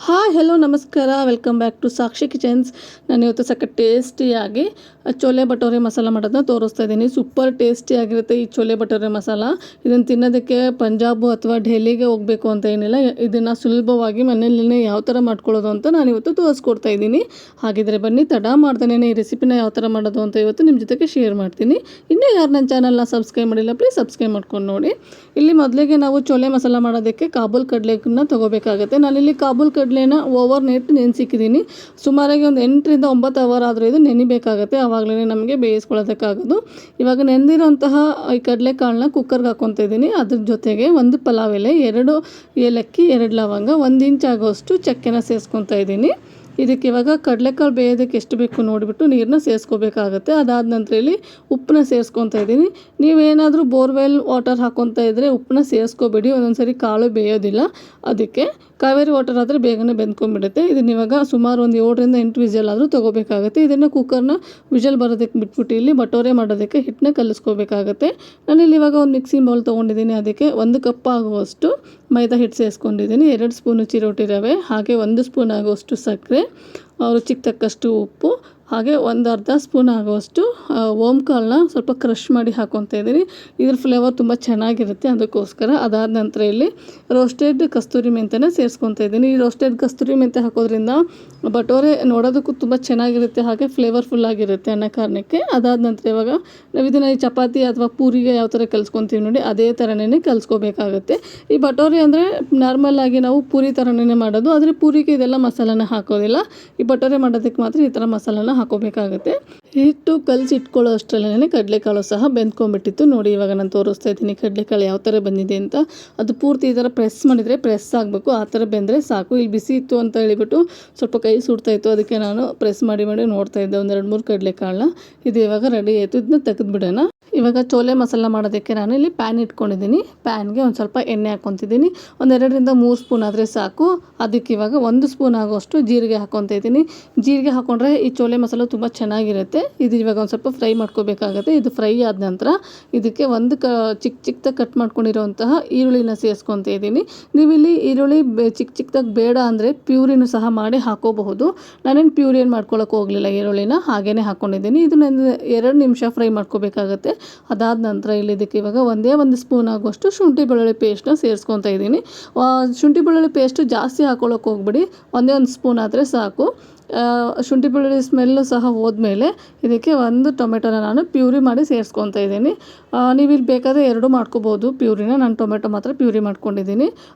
Hi hello ನಮಸ್ಕಾರ, welcome back to Sakshi kitchens. ನಾನು ಇವತ್ತು ಸಖತ್ ಟೇಸ್ಟಿಯಾಗಿ ಚೋಲೆ ಭಟೋರೆ ಮಸಾಲ ಮಾಡೋದನ್ನ ತೋರಿಸ್ತಾ ಇದ್ದೀನಿ. ಸೂಪರ್ ಟೇಸ್ಟಿಯಾಗಿರುತ್ತೆ ಈ ಚೋಲೆ ಭಟೋರೆ ಮಸಾಲ. ಇದನ್ನು ತಿನ್ನೋದಕ್ಕೆ ಪಂಜಾಬು ಅಥವಾ ಡೆಲ್ಲಿಗೆ ಹೋಗಬೇಕು ಅಂತ ಏನಿಲ್ಲ. ಇದನ್ನು ಸುಲಭವಾಗಿ ಮನೆಯಲ್ಲೇ ಯಾವ ಥರ ಮಾಡ್ಕೊಳ್ಳೋದು ಅಂತ ನಾನು ಇವತ್ತು ತೋರಿಸ್ಕೊಡ್ತಾ ಇದ್ದೀನಿ. ಹಾಗಿದ್ರೆ ಬನ್ನಿ, ತಡ ಮಾಡ್ದೇ ಈ ರೆಸಿಪಿನ ಯಾವ ಥರ ಮಾಡೋದು ಅಂತ ಇವತ್ತು ನಿಮ್ಮ ಜೊತೆಗೆ ಶೇರ್ ಮಾಡ್ತೀನಿ. ಇನ್ನೂ ಯಾರು ನನ್ನ ಚಾನಲ್ನ ಸಬ್ಸ್ಕ್ರೈಬ್ ಮಾಡಿಲ್ಲ, ಪ್ಲೀಸ್ ಸಬ್ಸ್ಕ್ರೈಬ್ ಮಾಡ್ಕೊಂಡು ನೋಡಿ. ಇಲ್ಲಿ ಮೊದಲಿಗೆ ನಾವು ಚೋಲೆ ಮಸಾಲ ಮಾಡೋದಕ್ಕೆ ಕಾಬೂಲ್ ಕಡಲೆನ ತೊಗೋಬೇಕಾಗುತ್ತೆ. ನಾನಿಲ್ಲಿ ಕಾಬೂಲ್ ಕಡಲೆನ ಓವರ್ ನೈಟ್ ನೆನೆಸಿಕ್ಕಿದ್ದೀನಿ. ಸುಮಾರಾಗಿ ಒಂದು 8 ರಿಂದ 9 ಅವರ್ ಆದರೂ ಇದು ನೆನಿಬೇಕಾಗುತ್ತೆ. ಆವಾಗಲೇ ನಮಗೆ ಬೇಯಿಸ್ಕೊಳ್ಳೋದಕ್ಕಾಗೋದು. ಇವಾಗ ನೆನೆದಿರೋಂತಹ ಈ ಕಡಲೆಕಾಳನ್ನ ಕುಕ್ಕರ್ಗೆ ಹಾಕ್ಕೊತಾ ಇದ್ದೀನಿ. ಅದ್ರ ಜೊತೆಗೆ 1 ಪಲಾವ್ ಎಲೆ, 2 ಏಲಕ್ಕಿ, 2 ಲವಂಗ, 1 ಇಂಚ್ ಆಗೋಷ್ಟು ಚಕ್ಕೆನ ಸೇರಿಸ್ಕೊತಾ ಇದ್ದೀನಿ. ಇದಕ್ಕೆ ಇವಾಗ ಕಡಲೆಕಾಳು ಬೇಯೋದಕ್ಕೆ ಎಷ್ಟು ಬೇಕು ನೋಡಿಬಿಟ್ಟು ನೀರನ್ನ ಸೇರಿಸ್ಕೋಬೇಕಾಗತ್ತೆ. ಅದಾದ ನಂತರ ಇಲ್ಲಿ ಉಪ್ಪನ್ನ ಸೇರಿಸ್ಕೊತಾ ಇದ್ದೀನಿ. ನೀವೇನಾದರೂ ಬೋರ್ವೆಲ್ ವಾಟರ್ ಹಾಕ್ಕೊತಾ ಇದ್ದರೆ ಉಪ್ಪನ್ನ ಸೇರಿಸ್ಕೋಬೇಡಿ, ಒಂದೊಂದು ಸರಿ ಕಾಳು ಬೇಯೋದಿಲ್ಲ. ಅದಕ್ಕೆ ಕಾವೇರಿ ವಾಟರ್ ಆದರೆ ಬೇಗನೆ ಬೆಂದ್ಕೊಂಡ್ಬಿಡುತ್ತೆ. ಇದನ್ನ ಇವಾಗ ಸುಮಾರು ಒಂದು 7 ರಿಂದ 8 ವಿಷಲ್ ಆದರೂ ತೊಗೋಬೇಕಾಗುತ್ತೆ. ಇದನ್ನು ಕುಕ್ಕರ್ನ ವಿಷಲ್ ಬರೋದಕ್ಕೆ ಬಿಟ್ಬಿಟ್ಟು ಇಲ್ಲಿ ಭಟೋರೆ ಮಾಡೋದಕ್ಕೆ ಹಿಟ್ಟನ್ನ ಕಲಿಸ್ಕೋಬೇಕಾಗತ್ತೆ. ನಾನಿಲ್ಲಿ ಇವಾಗ ಒಂದು ಮಿಕ್ಸಿಂಗ್ ಬೌಲ್ ತೊಗೊಂಡಿದ್ದೀನಿ. ಅದಕ್ಕೆ 1 ಕಪ್ ಆಗುವಷ್ಟು ಮೈದಾ ಹಿಟ್ಟು ಸೇರಿಸ್ಕೊಂಡಿದ್ದೀನಿ, 2 ಸ್ಪೂನು ಚಿರೋಟಿ ರವೆ, ಹಾಗೆ 1 ಸ್ಪೂನ್ ಆಗುವಷ್ಟು ಸಕ್ಕರೆ, ರುಚಿಗೆ ತಕ್ಕಷ್ಟು ಉಪ್ಪು, ಹಾಗೆ 1/2 ಸ್ಪೂನ್ ಆಗುವಷ್ಟು ಓಂಕಾಳನ್ನ ಸ್ವಲ್ಪ ಕ್ರಷ್ ಮಾಡಿ ಹಾಕ್ಕೊತಾ ಇದ್ದೀನಿ. ಇದ್ರ ಫ್ಲೇವರ್ ತುಂಬ ಚೆನ್ನಾಗಿರುತ್ತೆ, ಅದಕ್ಕೋಸ್ಕರ. ಅದಾದ ನಂತರ ಇಲ್ಲಿ ರೋಸ್ಟೆಡ್ ಕಸ್ತೂರಿ ಮೆಂತ್ಯನ ಸೇರಿಸ್ಕೊತಾ ಇದ್ದೀನಿ. ಈ ರೋಸ್ಟೆಡ್ ಕಸ್ತೂರಿ ಮೆಂತ್ಯ ಹಾಕೋದ್ರಿಂದ ಭಟೋರೆ ನೋಡೋದಕ್ಕೂ ತುಂಬ ಚೆನ್ನಾಗಿರುತ್ತೆ, ಹಾಗೆ ಫ್ಲೇವರ್ಫುಲ್ ಆಗಿರುತ್ತೆ ಅನ್ನೋ ಕಾರಣಕ್ಕೆ. ಅದಾದ ನಂತರ ಇವಾಗ ನಾವು ಇದನ್ನು ಈ ಚಪಾತಿ ಅಥವಾ ಪೂರಿಗೆ ಯಾವ ಥರ ಕಲಿಸ್ಕೊತೀವಿ ನೋಡಿ, ಅದೇ ಥರನೇ ಕಲಿಸ್ಕೋಬೇಕಾಗುತ್ತೆ. ಈ ಭಟೋರೆ ಅಂದರೆ ನಾರ್ಮಲಾಗಿ ನಾವು ಪೂರಿ ಥರನೇ ಮಾಡೋದು, ಆದರೆ ಪೂರಿಗೆ ಇದೆಲ್ಲ ಮಸಾಲನ ಹಾಕೋದಿಲ್ಲ. ಈ ಭಟೋರೆ ಮಾಡೋದಕ್ಕೆ ಮಾತ್ರ ಈ ಥರ ಮಸಾಲನ ಹಾಕೋಬೇಕಾಗುತ್ತೆ. ಹಿಟ್ಟು ಕಲಸಿ ಇಟ್ಕೊಳ್ಳೋ ಅಷ್ಟರಲ್ಲೇ ಕಡಲೆಕಾಳು ಸಹ ಬೆಂದ್ಕೊಂಡ್ಬಿಟ್ಟಿತ್ತು ನೋಡಿ. ಇವಾಗ ನಾನು ತೋರಿಸ್ತಾ ಇದ್ದೀನಿ ಕಡಲೆಕಾಳು ಯಾವ ಥರ ಬಂದಿದೆ ಅಂತ. ಅದು ಪೂರ್ತಿ ಈ ಥರ ಪ್ರೆಸ್ ಮಾಡಿದರೆ ಪ್ರೆಸ್ ಆಗಬೇಕು, ಆ ಥರ ಬೆಂದರೆ ಸಾಕು. ಇಲ್ಲಿ ಬಿಸಿ ಇತ್ತು ಅಂತ ಹೇಳಿಬಿಟ್ಟು ಸ್ವಲ್ಪ ಕೈ ಸುಡ್ತಾ ಇತ್ತು, ಅದಕ್ಕೆ ನಾನು ಪ್ರೆಸ್ ಮಾಡಿ ನೋಡ್ತಾ ಇದ್ದೆ ಒಂದು 2-3 ಕಡಲೆಕಾಳನ್ನ. ಇದು ಇವಾಗ ರೆಡಿ ಆಯಿತು, ಇದನ್ನ ತೆಗೆದುಬಿಡೋಣ. ಇವಾಗ ಚೋಲೆ ಮಸಾಲ ಮಾಡೋದಕ್ಕೆ ನಾನು ಇಲ್ಲಿ ಪ್ಯಾನ್ ಇಟ್ಕೊಂಡಿದ್ದೀನಿ. ಪ್ಯಾನ್ಗೆ ಒಂದು ಸ್ವಲ್ಪ ಎಣ್ಣೆ ಹಾಕ್ಕೊತಿದ್ದೀನಿ. ಒಂದು 2 ರಿಂದ 3 ಸ್ಪೂನ್ ಆದರೆ ಸಾಕು. ಅದಕ್ಕೆ ಇವಾಗ 1 ಸ್ಪೂನ್ ಆಗೋಷ್ಟು ಜೀರಿಗೆ ಹಾಕ್ಕೊತಾ ಇದ್ದೀನಿ. ಜೀರಿಗೆ ಹಾಕ್ಕೊಂಡ್ರೆ ಈ ಚೋಲೆ ಮಸಾಲ ತುಂಬ ಚೆನ್ನಾಗಿರುತ್ತೆ. ಇದು ಇವಾಗ ಒಂದು ಸ್ವಲ್ಪ ಫ್ರೈ ಮಾಡ್ಕೋಬೇಕಾಗುತ್ತೆ. ಇದು ಫ್ರೈ ಆದ ನಂತರ ಇದಕ್ಕೆ ಚಿಕ್ಕದಾಗಿ ಕಟ್ ಮಾಡ್ಕೊಂಡಿರೋಂತಹ ಈರುಳ್ಳಿನ ಸೇರಿಸ್ಕೊತಾ ಇದ್ದೀನಿ. ನೀವಿಲ್ಲಿ ಈರುಳ್ಳಿ ಚಿಕ್ಕದಾಗಿ ಬೇಡ ಅಂದರೆ ಪ್ಯೂರಿನೂ ಸಹ ಮಾಡಿ ಹಾಕೋಬಹುದು. ನಾನೇನು ಪ್ಯೂರಿ ಏನು ಮಾಡ್ಕೊಳ್ಳೋಕೆ ಹೋಗಲಿಲ್ಲ, ಈರುಳ್ಳಿನ ಹಾಗೇ ಹಾಕ್ಕೊಂಡಿದ್ದೀನಿ. ಇದನ್ನ 2 ನಿಮಿಷ ಫ್ರೈ ಮಾಡ್ಕೋಬೇಕಾಗುತ್ತೆ. ಅದಾದ ನಂತರ ಇಲ್ಲಿ ಇದಕ್ಕೆ ಇವಾಗ 1 ಸ್ಪೂನ್ ಆಗುವಷ್ಟು ಶುಂಠಿ ಬೆಳ್ಳುಳ್ಳಿ ಪೇಸ್ಟ್ನ ಸೇರಿಸ್ಕೊತಾ ಇದ್ದೀನಿ. ಶುಂಠಿ ಬೆಳ್ಳುಳ್ಳಿ ಪೇಸ್ಟು ಜಾಸ್ತಿ ಹಾಕೊಳ್ಳೋಕೆ ಹೋಗ್ಬಿಡಿ, 1 ಸ್ಪೂನ್ ಆದರೆ ಸಾಕು. ಶುಂಠಿ ಬೆಳ್ಳುಳ್ಳಿ ಸ್ಮೆಲ್ಲು ಸಹ ಹೋದ್ಮೇಲೆ ಇದಕ್ಕೆ 1 ಟೊಮೆಟೊನ ನಾನು ಪ್ಯೂರಿ ಮಾಡಿ ಸೇರಿಸ್ಕೊತಾ ಇದ್ದೀನಿ. ನೀವಿಲ್ಲಿ ಬೇಕಾದರೆ 2 ಮಾಡ್ಕೋಬೋದು ಪ್ಯೂರಿನ. ನಾನು ಟೊಮೆಟೊ ಮಾತ್ರ ಪ್ಯೂರಿ ಮಾಡ್ಕೊಂಡಿದ್ದೀನಿ.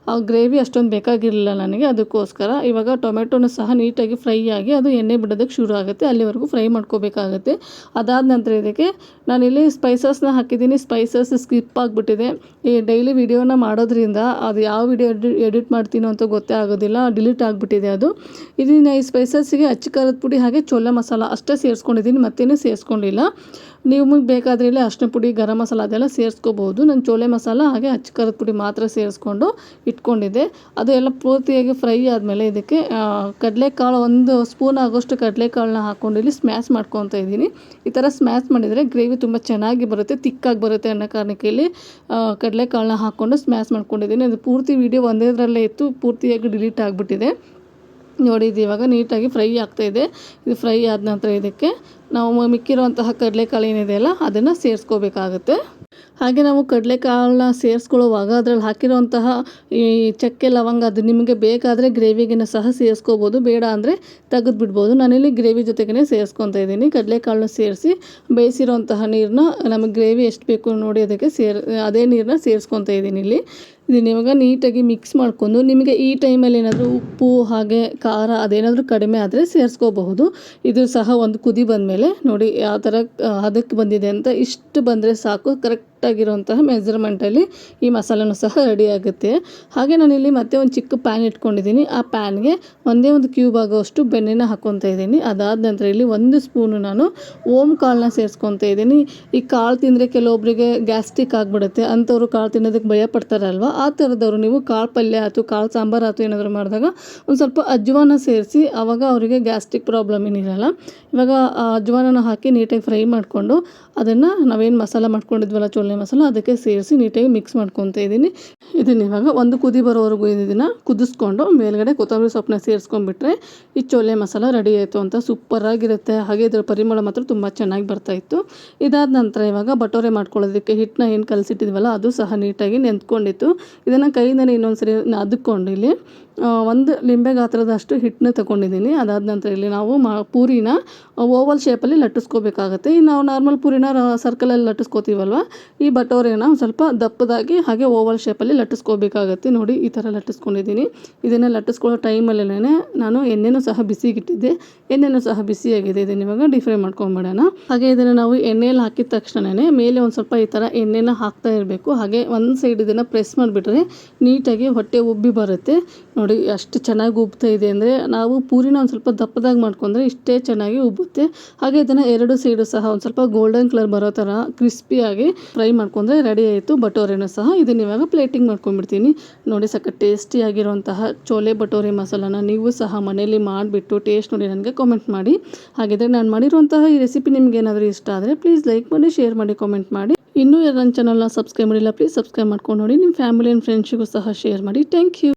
ಗ್ರೇವಿ ಅಷ್ಟೊಂದು ಬೇಕಾಗಿರಲಿಲ್ಲ ನನಗೆ, ಅದಕ್ಕೋಸ್ಕರ. ಇವಾಗ ಟೊಮೆಟೊನ ಸಹ ನೀಟಾಗಿ ಫ್ರೈ ಆಗಿ ಅದು ಎಣ್ಣೆ ಬಿಡೋದಕ್ಕೆ ಶುರು ಆಗುತ್ತೆ, ಅಲ್ಲಿವರೆಗೂ ಫ್ರೈ ಮಾಡ್ಕೋಬೇಕಾಗುತ್ತೆ. ಅದಾದ ನಂತರ ಇದಕ್ಕೆ ನಾನಿಲ್ಲಿ ಸ್ಪೈಸಸ್ನ ಹಾಕಿದ್ದೀನಿ. ಸ್ಪೈಸಸ್ ಸ್ಕಿಪ್ ಆಗಿಬಿಟ್ಟಿದೆ. ಈ ಡೈಲಿ ವಿಡಿಯೋನ ಮಾಡೋದ್ರಿಂದ ಅದು ಯಾವ ವಿಡಿಯೋ ಎಡಿಟ್ ಮಾಡ್ತೀನೋ ಅಂತ ಗೊತ್ತೇ ಆಗೋದಿಲ್ಲ, ಡಿಲೀಟ್ ಆಗಿಬಿಟ್ಟಿದೆ ಅದು. ಇದನ್ನು ಈ ಸ್ಪೈಸಸ್ಸಿಗೆ ಅಚ್ಚ ಖಾರದ ಪುಡಿ ಹಾಗೆ ಚೋಲೆ ಮಸಾಲ ಅಷ್ಟೇ ಸೇರಿಸ್ಕೊಂಡಿದ್ದೀನಿ, ಮತ್ತೇನೂ ಸೇರಿಸ್ಕೊಂಡಿಲ್ಲ. ನಿಮಗೆ ಬೇಕಾದರೆ ಇಲ್ಲಿ ಅರಿಶಿನ ಪುಡಿ, ಗರಂ ಮಸಾಲ ಅದೆಲ್ಲ ಸೇರಿಸ್ಕೋಬೋದು. ನಾನು ಚೋಲೆ ಮಸಾಲ ಹಾಗೆ ಅಚ್ಚ ಖಾರದ ಪುಡಿ ಮಾತ್ರ ಸೇರಿಸ್ಕೊಂಡು ಇಟ್ಕೊಂಡಿದ್ದೆ. ಅದು ಎಲ್ಲ ಪೂರ್ತಿಯಾಗಿ ಫ್ರೈ ಆದಮೇಲೆ ಇದಕ್ಕೆ ಕಡಲೆಕಾಳು 1 ಸ್ಪೂನ್ ಆಗೋಷ್ಟು ಕಡಲೆಕಾಳನ್ನ ಹಾಕ್ಕೊಂಡು ಇಲ್ಲಿ ಸ್ಮ್ಯಾಶ್ ಮಾಡ್ಕೊತಾ ಇದ್ದೀನಿ. ಈ ಥರ ಸ್ಮ್ಯಾಶ್ ಮಾಡಿದರೆ ಗ್ರೇವಿ ತುಂಬ ಚೆನ್ನಾಗಿ ಬರುತ್ತೆ, ತಿಕ್ಕಾಗಿ ಬರುತ್ತೆ ಅನ್ನೋ ಕಾರಣಕ್ಕೆ ಇಲ್ಲಿ ಕಡಲೆಕಾಳನ್ನ ಹಾಕ್ಕೊಂಡು ಸ್ಮ್ಯಾಶ್ ಮಾಡ್ಕೊಂಡಿದ್ದೀನಿ. ಅದು ಪೂರ್ತಿ ವಿಡಿಯೋ ಒಂದೇದರಲ್ಲೇ ಇತ್ತು, ಪೂರ್ತಿಯಾಗಿ ಡಿಲೀಟ್ ಆಗಿಬಿಟ್ಟಿದೆ ನೋಡಿ. ಇದು ಇವಾಗ ನೀಟಾಗಿ ಫ್ರೈ ಆಗ್ತಾಯಿದೆ. ಇದು ಫ್ರೈ ಆದ ನಂತರ ಇದಕ್ಕೆ ನಾವು ಮಿಕ್ಕಿರುವಂತಹ ಕಡಲೆಕಾಳು ಏನಿದೆಯಲ್ಲ ಅದನ್ನು ಸೇರಿಸ್ಕೋಬೇಕಾಗುತ್ತೆ. ಹಾಗೆ ನಾವು ಕಡಲೆಕಾಳನ್ನ ಸೇರಿಸ್ಕೊಳ್ಳುವಾಗ ಅದರಲ್ಲಿ ಹಾಕಿರುವಂತಹ ಈ ಚಕ್ಕೆ ಲವಂಗ ಅದು ನಿಮಗೆ ಬೇಕಾದರೆ ಗ್ರೇವಿಗೆ ಸಹ ಸೇರಿಸ್ಕೋಬೋದು, ಬೇಡ ಅಂದರೆ ತೆಗೆದುಬಿಡ್ಬೋದು. ನಾನಿಲ್ಲಿ ಗ್ರೇವಿ ಜೊತೆಗೇ ಸೇರಿಸ್ಕೊತಾ ಇದ್ದೀನಿ. ಕಡಲೆಕಾಳನ್ನ ಸೇರಿಸಿ ಬೇಯಿಸಿರೋಂತಹ ನೀರನ್ನ ನಮಗೆ ಗ್ರೇವಿ ಎಷ್ಟು ಬೇಕು ನೋಡಿ ಅದಕ್ಕೆ ಅದೇ ನೀರನ್ನ ಸೇರಿಸ್ಕೊತಾ ಇದ್ದೀನಿ ಇಲ್ಲಿ. ಇದನ್ನ ಇವಾಗ ನೀಟಾಗಿ ಮಿಕ್ಸ್ ಮಾಡ್ಕೊಂಡು ನಿಮಗೆ ಈ ಟೈಮಲ್ಲಿ ಏನಾದರೂ ಉಪ್ಪು ಹಾಗೆ ಖಾರ ಅದೇನಾದರೂ ಕಡಿಮೆ ಆದರೆ ಸೇರಿಸ್ಕೋಬಹುದು. ಇದು ಸಹ ಒಂದು ಕುದಿ ಬಂದಮೇಲೆ ನೋಡಿ ಯಾವ ಥರ ಅದಕ್ಕೆ ಬಂದಿದೆ ಅಂತ. ಇಷ್ಟು ಬಂದರೆ ಸಾಕು, ಕರೆಕ್ಟಾಗಿರೋಂತಹ ಮೆಜರ್ಮೆಂಟಲ್ಲಿ ಈ ಮಸಾಲನೂ ಸಹ ರೆಡಿ ಆಗುತ್ತೆ. ಹಾಗೆ ನಾನಿಲ್ಲಿ ಮತ್ತೆ ಒಂದು ಚಿಕ್ಕ ಪ್ಯಾನ್ ಇಟ್ಕೊಂಡಿದ್ದೀನಿ. ಆ ಪ್ಯಾನ್ಗೆ 1 ಕ್ಯೂಬ್ ಆಗೋಷ್ಟು ಬೆಣ್ಣೆನ ಹಾಕ್ಕೊತಾ ಇದ್ದೀನಿ. ಅದಾದ ನಂತರ ಇಲ್ಲಿ 1 ಸ್ಪೂನು ನಾನು ಕಾಳನ್ನ ಸೇರಿಸ್ಕೊತಾ ಇದ್ದೀನಿ. ಈ ಕಾಳು ತಿಂದರೆ ಕೆಲವೊಬ್ಬರಿಗೆ ಗ್ಯಾಸ್ಟ್ರಿಕ್ ಆಗಿಬಿಡುತ್ತೆ, ಅಂಥವ್ರು ಕಾಳು ತಿನ್ನೋದಕ್ಕೆ ಭಯ ಪಡ್ತಾರಲ್ವ, ಆ ಥರದವರು ನೀವು ಕಾಳು ಪಲ್ಯ ಆಯ್ತು, ಕಾಳು ಸಾಂಬಾರು ಆಯ್ತು ಏನಾದರೂ ಮಾಡಿದಾಗ ಒಂದು ಸ್ವಲ್ಪ ಅಜ್ವಾನ ಸೇರಿಸಿ, ಆವಾಗ ಅವರಿಗೆ ಗ್ಯಾಸ್ಟ್ರಿಕ್ ಪ್ರಾಬ್ಲಮ್ ಏನಿರಲ್ಲ. ಇವಾಗ ಆ ಅಜ್ವಾನನ ಹಾಕಿ ನೀಟಾಗಿ ಫ್ರೈ ಮಾಡಿಕೊಂಡು ಅದನ್ನು ನಾವೇನು ಮಸಾಲ ಮಾಡ್ಕೊಂಡಿದ್ವಲ್ಲ ಚೋಲೆ ಮಸಾಲ, ಅದಕ್ಕೆ ಸೇರಿಸಿ ನೀಟಾಗಿ ಮಿಕ್ಸ್ ಮಾಡ್ಕೊತಾ ಇದ್ದೀನಿ. ಇದನ್ನ ಇವಾಗ ಒಂದು ಕುದಿ ಬರೋವರೆಗೂ ಇದನ್ನು ಕುದಿಸ್ಕೊಂಡು ಮೇಲ್ಗಡೆ ಕೊತ್ತಂಬರಿ ಸೊಪ್ಪನ್ನ ಸೇರಿಸ್ಕೊಂಡ್ಬಿಟ್ರೆ ಈ ಚೋಲೆ ಮಸಾಲ ರೆಡಿ ಆಯಿತು ಅಂತ. ಸೂಪರಾಗಿರುತ್ತೆ. ಹಾಗೆ ಇದರ ಪರಿಮಳ ಮಾತ್ರ ತುಂಬ ಚೆನ್ನಾಗಿ ಬರ್ತಾಯಿತ್ತು. ಇದಾದ ನಂತರ ಇವಾಗ ಬಟೋರೆ ಮಾಡ್ಕೊಳ್ಳೋದಕ್ಕೆ ಹಿಟ್ಟನ್ನ ಏನು ಕಲಸಿಟ್ಟಿದ್ವಲ್ಲ ಅದು ಸಹ ನೀಟಾಗಿ ನೆಂದ್ಕೊಂಡಿತ್ತು. ಇದನ್ನು ಕೈಯಿಂದನೇ ಇನ್ನೊಂದ್ಸರಿ ಅದ್ಕೊಂಡು ಇಲ್ಲಿ ಒಂದು ಲಿಂಬೆ ಗಾತ್ರದಷ್ಟು ಹಿಟ್ಟನ್ನ ತಗೊಂಡಿದ್ದೀನಿ. ಅದಾದ ನಂತರ ಇಲ್ಲಿ ನಾವು ಪೂರಿನ ಓವಲ್ ಶೇಪಲ್ಲಿ ಲಟ್ಟಿಸ್ಕೋಬೇಕಾಗತ್ತೆ. ನಾವು ನಾರ್ಮಲ್ ಪೂರಿನ ಸರ್ಕಲಲ್ಲಿ ಲಟ್ಟಿಸ್ಕೋತೀವಲ್ವ, ಈ ಬಟೋರೆನ ಸ್ವಲ್ಪ ದಪ್ಪದಾಗಿ ಹಾಗೆ ಓವಲ್ ಶೇಪಲ್ಲಿ ಲಟ್ಟಿಸ್ಕೋಬೇಕಾಗತ್ತೆ. ನೋಡಿ ಈ ಥರ ಲಟ್ಟಿಸ್ಕೊಂಡಿದ್ದೀನಿ. ಇದನ್ನು ಲಟ್ಟಿಸ್ಕೊಳ್ಳೋ ಟೈಮಲ್ಲೇ ನಾನು ಎಣ್ಣೆನೂ ಸಹ ಬಿಸಿಗಿಟ್ಟಿದ್ದೆ. ಎಣ್ಣೆನೂ ಸಹ ಬಿಸಿಯಾಗಿದೆ. ಇದನ್ನು ಇವಾಗ ಡೀಪ್ ಫ್ರೈ ಮಾಡ್ಕೊಂಬಿಡೋಣ. ಹಾಗೆ ಇದನ್ನು ನಾವು ಎಣ್ಣೆಯಲ್ಲಿ ಹಾಕಿದ ತಕ್ಷಣವೇ ಮೇಲೆ ಒಂದು ಸ್ವಲ್ಪ ಈ ಥರ ಎಣ್ಣೆನ ಹಾಕ್ತಾ ಇರಬೇಕು. ಹಾಗೆ ಒಂದು ಸೈಡ್ ಇದನ್ನು ಪ್ರೆಸ್ ಮಾಡಿಬಿಟ್ರೆ ನೀಟಾಗಿ ಹೊಟ್ಟೆ ಉಬ್ಬಿ ಬರುತ್ತೆ. ನೋಡಿ ಅಷ್ಟು ಚೆನ್ನಾಗಿ ಉಬ್ತಾ ಇದೆ ಅಂದರೆ ನಾವು ಪೂರಿನ ಒಂದು ಸ್ವಲ್ಪ ದಪ್ಪದಾಗಿ ಮಾಡ್ಕೊಂಡ್ರೆ ಇಷ್ಟೇ ಚೆನ್ನಾಗಿ ಉಬ್ಬುತ್ತೆ. ಹಾಗೆ ಇದನ್ನು ಎರಡು ಸೈಡು ಸಹ ಒಂದು ಸ್ವಲ್ಪ ಗೋಲ್ಡನ್ ಕಲರ್ ಬರೋ ಥರ ಕ್ರಿಸ್ಪಿಯಾಗಿ ಫ್ರೈ ಮಾಡ್ಕೊಂಡ್ರೆ ರೆಡಿ ಆಯಿತು ಬಟೋರೆನೂ ಸಹ. ಇದನ್ನ ಇವಾಗ ಪ್ಲೇಟಿಂಗ್ ಮಾಡ್ಕೊಂಡ್ಬಿಡ್ತೀನಿ. ನೋಡಿ ಸಖತ್ ಟೇಸ್ಟಿಯಾಗಿರುವಂತಹ ಚೋಲೆ ಬಟೋರೆ ಮಸಾಲಾನ ನೀವು ಸಹ ಮನೆಯಲ್ಲಿ ಮಾಡಿಬಿಟ್ಟು ಟೇಸ್ಟ್ ನೋಡಿ ನನಗೆ ಕಾಮೆಂಟ್ ಮಾಡಿ. ಹಾಗಿದ್ರೆ ನಾನು ಮಾಡಿರುವಂತಹ ಈ ರೆಸಿಪಿ ನಿಮ್ಗೆ ಏನಾದರೂ ಇಷ್ಟ ಆದರೆ ಪ್ಲೀಸ್ ಲೈಕ್ ಮಾಡಿ, ಶೇರ್ ಮಾಡಿ, ಕಾಮೆಂಟ್ ಮಾಡಿ. ಇನ್ನೂ ನನ್ನ ಚಾನಲ್ನ ಸಬ್ಸ್ಕ್ರೈಬ್ ಮಾಡಿಲ್ಲ ಪ್ಲೀಸ್ ಸಬ್ಸ್ಕ್ರೈಬ್ ಮಾಡ್ಕೊಂಡು ನೋಡಿ. ನಿಮ್ಮ ಫ್ಯಾಮಿಲಿ ಆ್ಯಂಡ್ ಫ್ರೆಂಡ್ಸಿಗೂ ಸಹ ಶೇರ್ ಮಾಡಿ. Thank you.